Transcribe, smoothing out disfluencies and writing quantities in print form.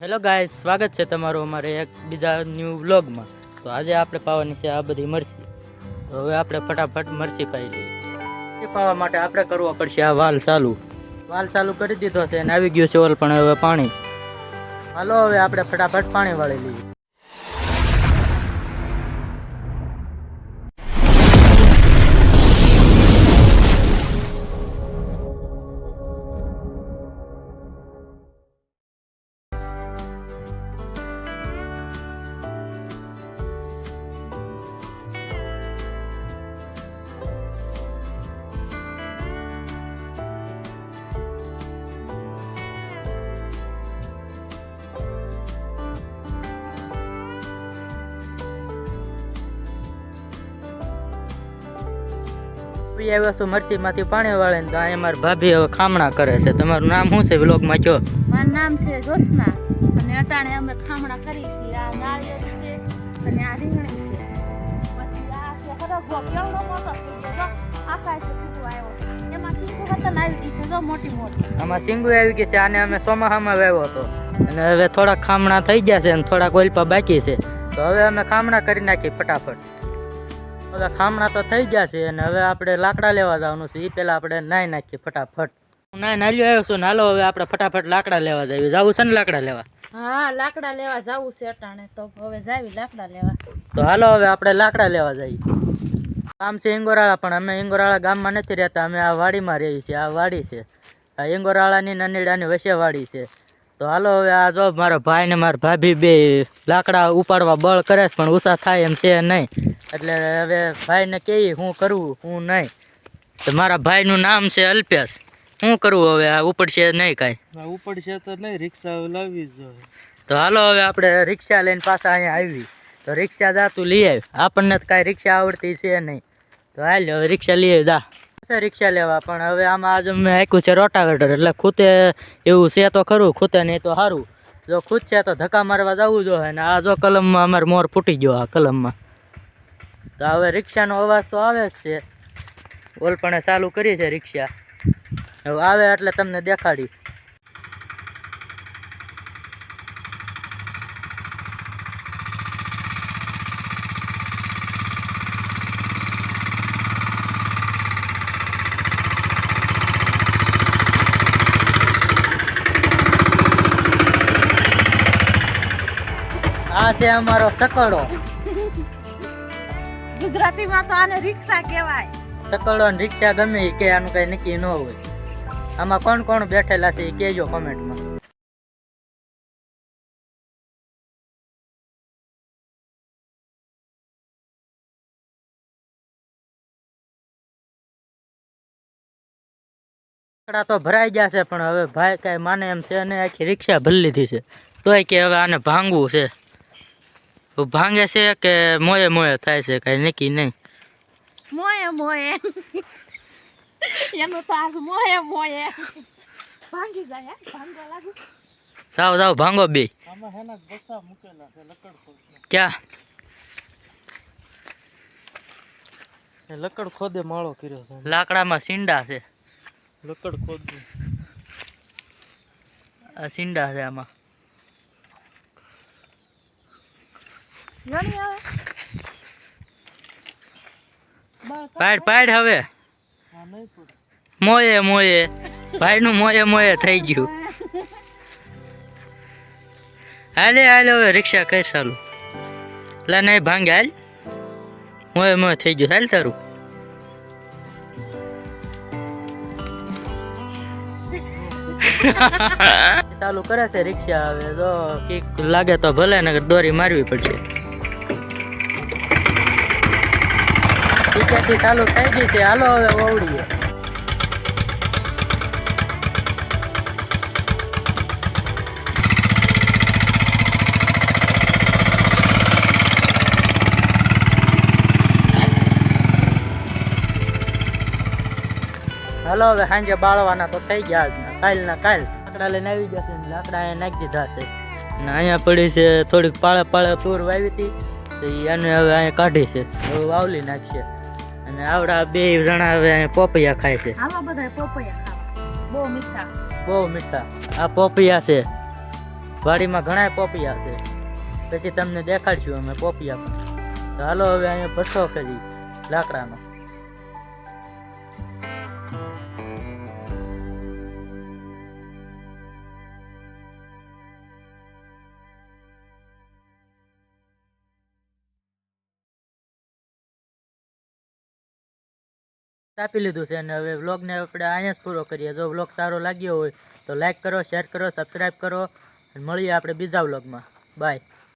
Hello guys, સ્વાગત છે તમારું અમારે એક બીજા ન્યૂ વ્લોગમાં. તો આજે આપણે પાવાની છે આ બધી મરચી. તો હવે આપણે ફટાફટ મરચી પાઈ લઈએ. મરચી પાવા માટે આપણે કરવો પડશે આ વાલ ચાલુ કરી દીધો છે અને આવી ગયું છે ઓલ પણ હવે પાણી. હાલો હવે આપણે ફટાફટ પાણી વાળી લઈએ. આવ્યો છું મરચી માંથી પાણી વાળે ને તો અહીંયા મારી ભાભી હવે ખામણા કરે છે. તમારું નામ શું છે વ્લોગમાં કયો? મારું નામ છે જોસ્ના અને અટાણે અમે ખામણા કરી છે. આ નાળિયેર છે અને આ રીંગણી છે. પછી આ છે હરગવો કેવડો મોટો છે જો આકાશ ફૂટો આવ્યો એમાં સિંગુ વતન આવી ગઈ છે જો મોટી આમાં સિંગુ આવી ગઈ છે. આને અમે ચોમાસામાં વાવ્યો હતો અને હવે થોડાક ખામણા થઈ ગયા છે અને થોડાક ઓલપા બાકી છે. તો હવે અમે ખામણા કરી નાખી ફટાફટ. હવે ખામણા તો થઈ ગયા છે અને હવે આપણે લાકડા લેવા જવાનું છે. એ પહેલા આપણે નાઈ નાખીએ ફટાફટ. હું નાલ્યો આવ્યો છું. નાલો હવે આપણે ફટાફટ લાકડા લેવા જઈએ. જવું છે ને લાકડા લેવા? હા, લાકડા લેવા જવું છે અટાણે તો હવે જાવી લાકડા લેવા. તો હાલો હવે આપણે લાકડા લેવા જઈએ. ગામ છે ઇંગોરાળા, પણ અમે ઇંગોરાળા ગામમાં નથી રહેતા. અમે આ વાડીમાં રહીએ છીએ. આ વાડી છે, આ ઇંગોરાળાની નનીડાની વચ્ચે વાડી છે. તો હાલો હવે આ જો મારા ભાઈ ને મારા ભાભી બે લાકડા ઉપાડવા બળ કરે છે પણ ઓછા થાય એમ છે નહીં. એટલે હવે ભાઈને કહીએ શું કરવું શું નહીં. તો મારા ભાઈનું નામ છે અલ્પેશ. શું કરવું હવે? આ ઉપડશે નહીં કાંઈ? ઉપડશે તો નહીં, રિક્ષા લાવવી જ જોઈએ. તો હાલો હવે આપણે રિક્ષા લઈને પાછા અહીંયા આવી. તો રિક્ષા જાતું લઈ આવી. આપણને તો કાંઈ રિક્ષા આવડતી છે નહીં. તો હાલ હવે રિક્ષા લઈ જા રિક્ષા લેવા. પણ હવે આમાં આજે મેં આખ્યું છે રોટાવેટર, એટલે ખૂતે એવું છે તો ખરું, ખૂતે નહીં તો સારું. જો ખૂટશે તો ધક્કા મારવા જવું જોઈએ. ને આ જો કલમમાં અમારે મોર ફૂટી ગયો આ કલમમાં. તો હવે રિક્ષાનો અવાજ તો આવે જ છે. ઓલપણે ચાલુ કરી છે રિક્ષા. હવે આવે એટલે તમને દેખાડી. આ છે અમારો સકડો. ગુજરાતીમાં તો આને રિક્ષા કહેવાય. સકડો ને રિક્ષા ગમે કે આનું કઈ નક્કી ન હોય. આમાં કોણ કોણ બેઠેલા છે એ કહેજો કમેન્ટમાં. તો ભરાઈ ગયા છે પણ હવે ભાઈ કઈ માને એમ છે ને આખી રિક્ષા ભરી લીધી છે. તોય કે હવે આને ભાંગવું છે. ભાંગે છે કે મોયે મોયે થાય છે કઈ નક્કી નહીં. મોયે એનું તો આજ મોયે ભાંગી જાય. ભાંગવા લાગુ. જાઓ ભાંગો બે. આમાં હેના બસા મૂકેલા છે લકડ ખોદે. ક્યાં? એ લકડ ખોદે માળો કર્યો છે. લાકડામાં સીંડા છે. લકડ ખોદે. આ સીંડા છે આમાં. જણી આવે પાડ હવે. આ નહીં પડે. મોયે ભાઈનું મોયે થઈ ગયું. હાલે હવે રિક્ષા કઈ ચાલુ. એટલે નહીં ભાંગે. હાલ મોયે થઈ ગયું. હાલ તારું. ચાલુ કરે છે રિક્ષા. હવે જો કીક લાગે તો ભલે, ને દોરી મારવી પડશે. ટીકેથી ચાલુ થઈ ગઈ છે. હાલો હવે ઓવડીએ. હાલો હવે સાંજે બાળવાના તો થઈ ગયા આજના. કાલ લાકડા લઈને આવી જશે. લાકડા અહીંયા નાખી દીધા છે. અને અહીંયા પડી છે થોડીક પાળે તૂર વાવી હતી તો એને હવે અહીંયા કાઢી છે. હવે વાવલી નાખશે. અને આવડા બે જણા હવે અહીંયા પોપૈયા ખાય છે. હાલો બધા પોપૈયા ખાવા. બહુ મીઠા. બહુ મીઠા. આ પોપૈયા છે. વાડીમાં ઘણા પોપિયા છે, પછી તમને દેખાડશું અમે પોપિયા પણ. તો હાલો હવે અહીંયા ભઠ્ઠો કરી લાકડાનો. આપી લીધું છે અને હવે વ્લોગને આપણે અહીંયા જ પૂરો કરીએ. જો વ્લોગ સારો લાગ્યો હોય તો લાઈક કરો, શેર કરો, સબસ્ક્રાઈબ કરો અને મળીએ આપણે બીજા વ્લોગમાં. બાય.